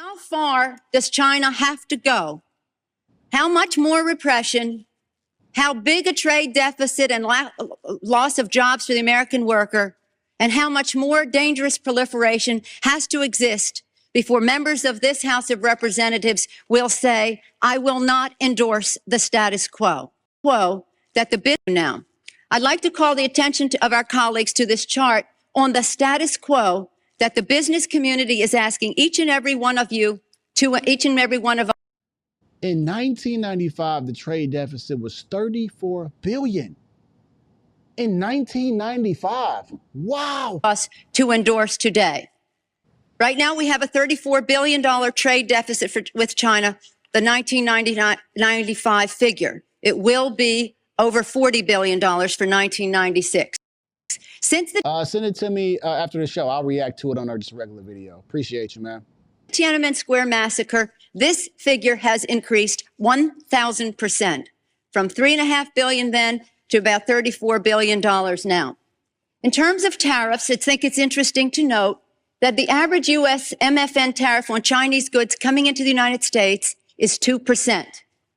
How far does China have to go? How much more repression? How big a trade deficit and loss of jobs for the American worker? And how much more dangerous proliferation has to exist before members of this House of Representatives will say, I will not endorse the status quo? That the business now. I'd like to call the attention of our colleagues to this chart on the status quo that the business community is asking each and every one of you to each and every one of us. In 1995, the trade deficit was $34 billion. In 1995, wow. Us to endorse today. Right now, we have a $34 billion trade deficit with China, the 1995 figure. It will be over $40 billion for 1996. Since the send it to me after the show. I'll react to it on our just regular video. Appreciate you, man. Tiananmen Square massacre, this figure has increased 1,000%, from $3.5 billion then to about $34 billion now. In terms of tariffs, I think it's interesting to note that the average U.S. MFN tariff on Chinese goods coming into the United States is 2%,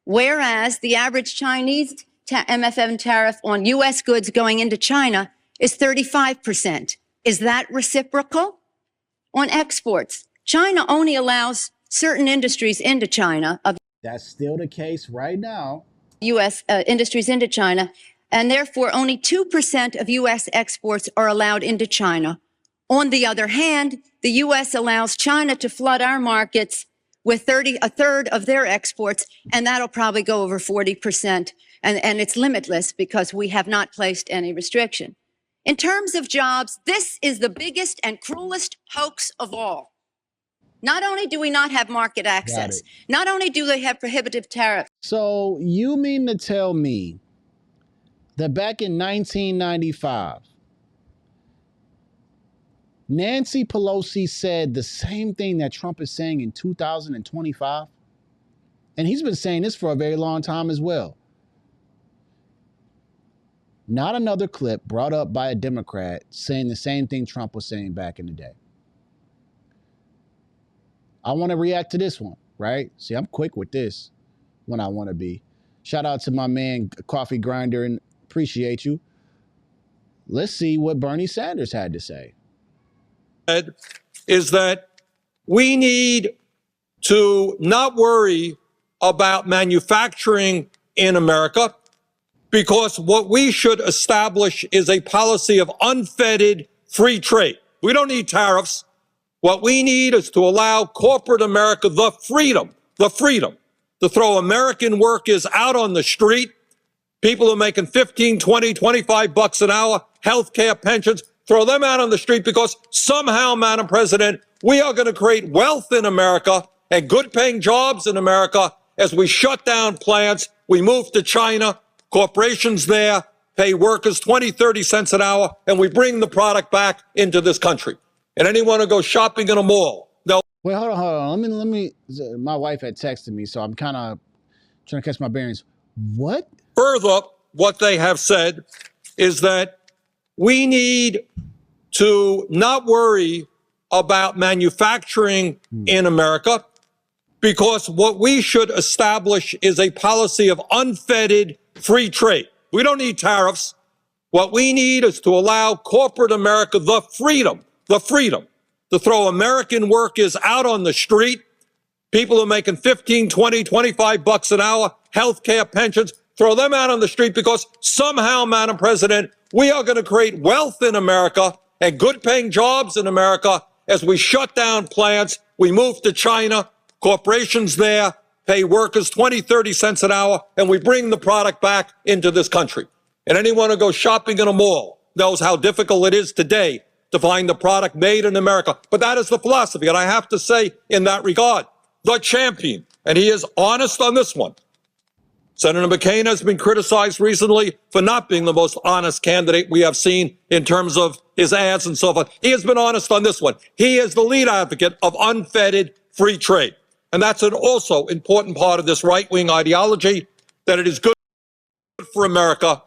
whereas the average Chinese MFN tariff on U.S. goods going into China is 35%. Is that reciprocal? On exports, China only allows certain industries into China. That's still the case right now. U.S. Industries into China, and therefore only 2% of U.S. exports are allowed into China. On the other hand, the U.S. allows China to flood our markets with a third of their exports, and that'll probably go over 40%. And it's limitless because we have not placed any restriction. In terms of jobs, this is the biggest and cruelest hoax of all. Not only do we not have market access, not only do they have prohibitive tariffs. So you mean to tell me that back in 1995, Nancy Pelosi said the same thing that Trump is saying in 2025? And he's been saying this for a very long time as well. Not another clip brought up by a Democrat saying the same thing Trump was saying back in the day. I want to react to this one, right? See, I'm quick with this when I want to be. Shout out to my man, Coffee Grinder, and appreciate you. Let's see what Bernie Sanders had to say. Is that we need to not worry about manufacturing in America, because what we should establish is a policy of unfettered free trade. We don't need tariffs. What we need is to allow corporate America the freedom to throw American workers out on the street, people who are making 15, 20, 25 bucks an hour, healthcare, pensions, throw them out on the street because somehow, Madam President, we are going to create wealth in America and good paying jobs in America as we shut down plants, we move to China, corporations there pay workers 20, 30 cents an hour, and we bring the product back into this country. And anyone who goes shopping in a mall. No. Wait, hold on. Let me, my wife had texted me, so I'm kind of trying to catch my bearings. What? Further, what they have said is that we need to not worry about manufacturing in America, because what we should establish is a policy of unfettered free trade. We don't need tariffs. What we need is to allow corporate America the freedom to throw American workers out on the street, people who are making 15, 20, 25 bucks an hour, healthcare, pensions, throw them out on the street because somehow, Madam President, we are going to create wealth in America and good paying jobs in America as we shut down plants, we move to China, corporations there pay workers 20, 30 cents an hour, and we bring the product back into this country. And anyone who goes shopping in a mall knows how difficult it is today to find the product made in America. But that is the philosophy. And I have to say in that regard, the champion, and he is honest on this one. Senator McCain has been criticized recently for not being the most honest candidate we have seen in terms of his ads and so forth. He has been honest on this one. He is the lead advocate of unfettered free trade. And that's an also important part of this right-wing ideology, that it is good for America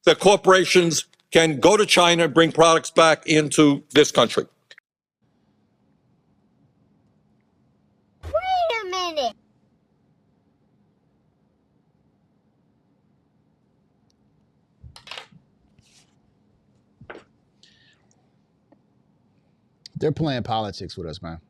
that corporations can go to China and bring products back into this country. minute. They're playing politics with us, man.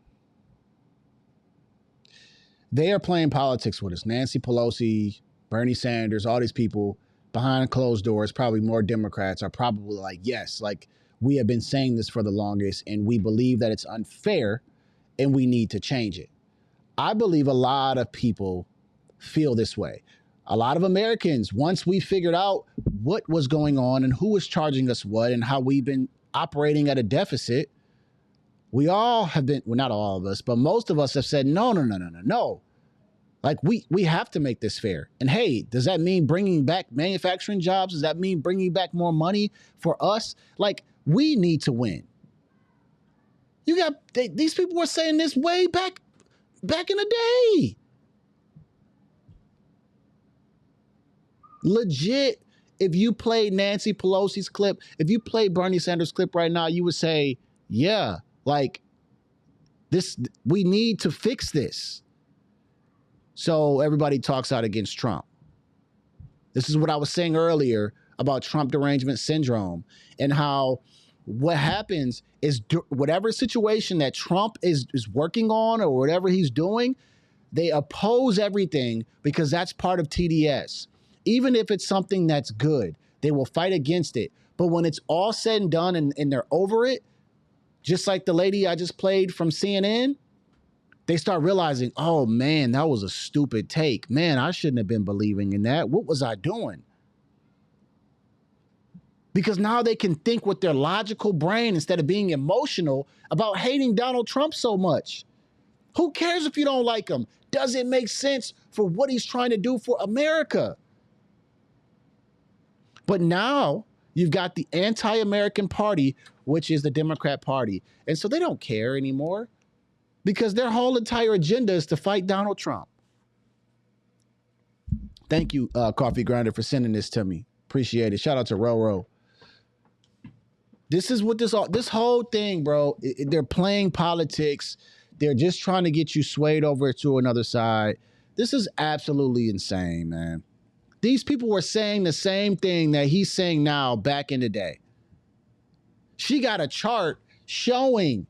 They are playing politics with us. Nancy Pelosi, Bernie Sanders, all these people behind closed doors, probably more Democrats, are probably like, yes, like we have been saying this for the longest and we believe that it's unfair and we need to change it. I believe a lot of people feel this way. A lot of Americans, once we figured out what was going on and who was charging us what and how we've been operating at a deficit, we all have been, well, not all of us, but most of us have said, no. Like, we have to make this fair. And hey, does that mean bringing back manufacturing jobs? Does that mean bringing back more money for us? Like, we need to win. These people were saying this way back in the day. Legit, if you played Nancy Pelosi's clip, if you played Bernie Sanders' clip right now, you would say, yeah, like this, we need to fix this. So everybody talks out against Trump. This is what I was saying earlier about Trump derangement syndrome and how what happens is whatever situation that Trump is working on or whatever he's doing, they oppose everything because that's part of TDS. Even if it's something that's good, they will fight against it. But when it's all said and done and they're over it, just like the lady I just played from CNN, they start realizing, oh man, that was a stupid take. Man, I shouldn't have been believing in that. What was I doing? Because now they can think with their logical brain instead of being emotional about hating Donald Trump so much. Who cares if you don't like him? Does it make sense for what he's trying to do for America? But now you've got the anti-American party, which is the Democrat Party. And so they don't care anymore because their whole entire agenda is to fight Donald Trump. Thank you, Coffee Grinder, for sending this to me. Appreciate it. Shout out to Roro. This is what this whole thing, bro, they're playing politics. They're just trying to get you swayed over to another side. This is absolutely insane, man. These people were saying the same thing that he's saying now back in the day. She got a chart showing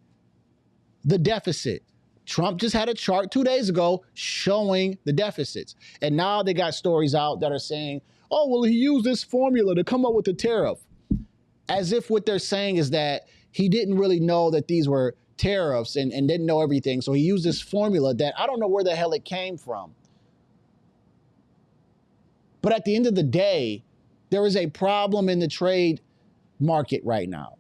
the deficit. Trump just had a chart 2 days ago showing the deficits. And now they got stories out that are saying, oh, well, he used this formula to come up with the tariff. As if what they're saying is that he didn't really know that these were tariffs and didn't know everything. So he used this formula that I don't know where the hell it came from. But at the end of the day, there is a problem in the trade market right now.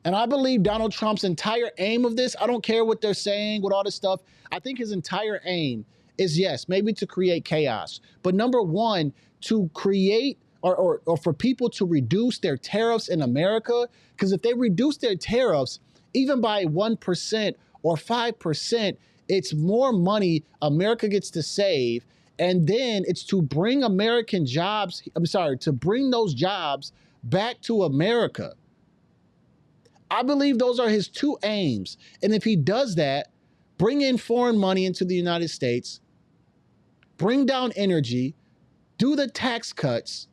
And I believe Donald Trump's entire aim of this, I don't care what they're saying with all this stuff. I think his entire aim is, yes, maybe to create chaos. But number one, to create or for people to reduce their tariffs in America. Because if they reduce their tariffs, even by 1% or 5%, it's more money America gets to save. And then it's to bring American jobs, to bring those jobs back to America. I believe those are his two aims. And if he does that, bring in foreign money into the United States, bring down energy, do the tax cuts,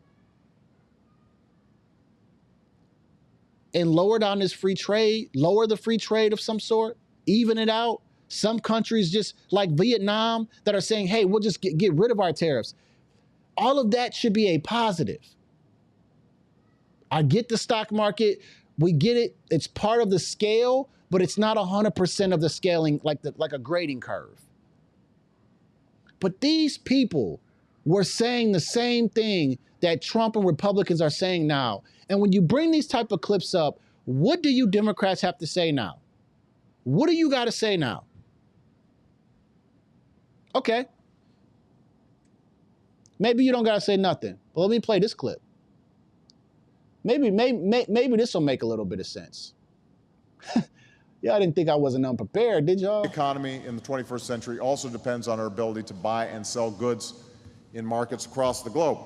and lower down this free trade, lower the free trade of some sort, even it out. Some countries just like Vietnam that are saying, hey, we'll just get rid of our tariffs. All of that should be a positive. I get the stock market. We get it. It's part of the scale, but it's not 100% of the scaling like a grading curve. But these people were saying the same thing that Trump and Republicans are saying now. And when you bring these type of clips up, what do you Democrats have to say now? What do you got to say now? Okay. Maybe you don't got to say nothing. But let me play this clip. Maybe this will make a little bit of sense. Y'all didn't think I wasn't unprepared, did y'all? The economy in the 21st century also depends on our ability to buy and sell goods in markets across the globe.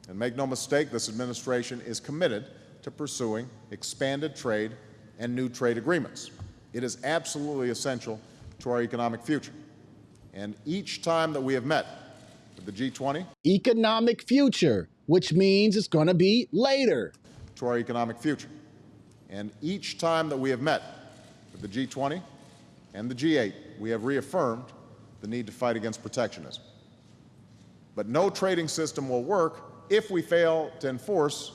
And make no mistake, this administration is committed to pursuing expanded trade and new trade agreements. It is absolutely essential to our economic future. And each time that we have met with the G20, economic future, which means it's going to be later. To our economic future. And each time that we have met with the G20 and the G8, we have reaffirmed the need to fight against protectionism. But no trading system will work if we fail to enforce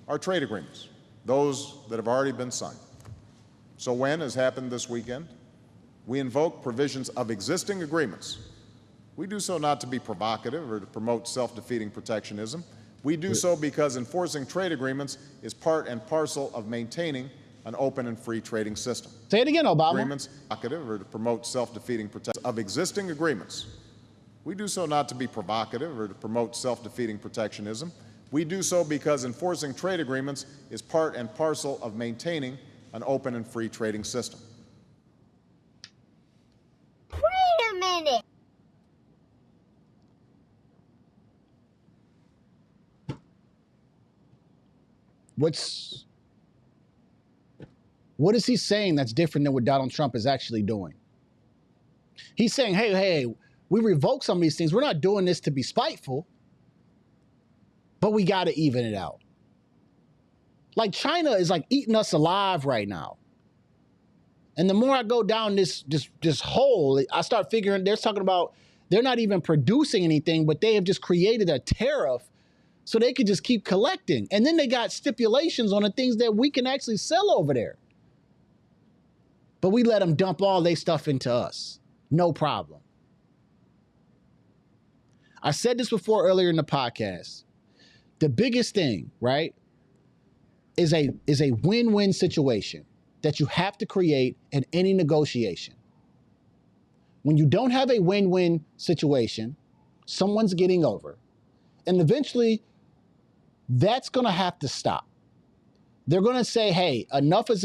our trade agreements, those that have already been signed. So when, as happened this weekend, we invoke provisions of existing agreements, we do so not to be provocative or to promote self-defeating protectionism. We do so because enforcing trade agreements is part and parcel of maintaining an open and free trading system. Say it again, Obama. Agreements provocative or to promote self-defeating protection of existing agreements. We do so not to be provocative or to promote self-defeating protectionism. We do so because enforcing trade agreements is part and parcel of maintaining an open and free trading system. Wait a minute. What is he saying that's different than what Donald Trump is actually doing? He's saying, hey, we revoke some of these things. We're not doing this to be spiteful, but we got to even it out. Like China is like eating us alive right now. And the more I go down this hole, I start figuring they're talking about they're not even producing anything, but they have just created a tariff so they could just keep collecting. And then they got stipulations on the things that we can actually sell over there. But we let them dump all their stuff into us. No problem. I said this before earlier in the podcast. The biggest thing, right, is a win-win situation that you have to create in any negotiation. When you don't have a win-win situation, someone's getting over. And eventually, that's going to have to stop. They're going to say, hey, enough is enough.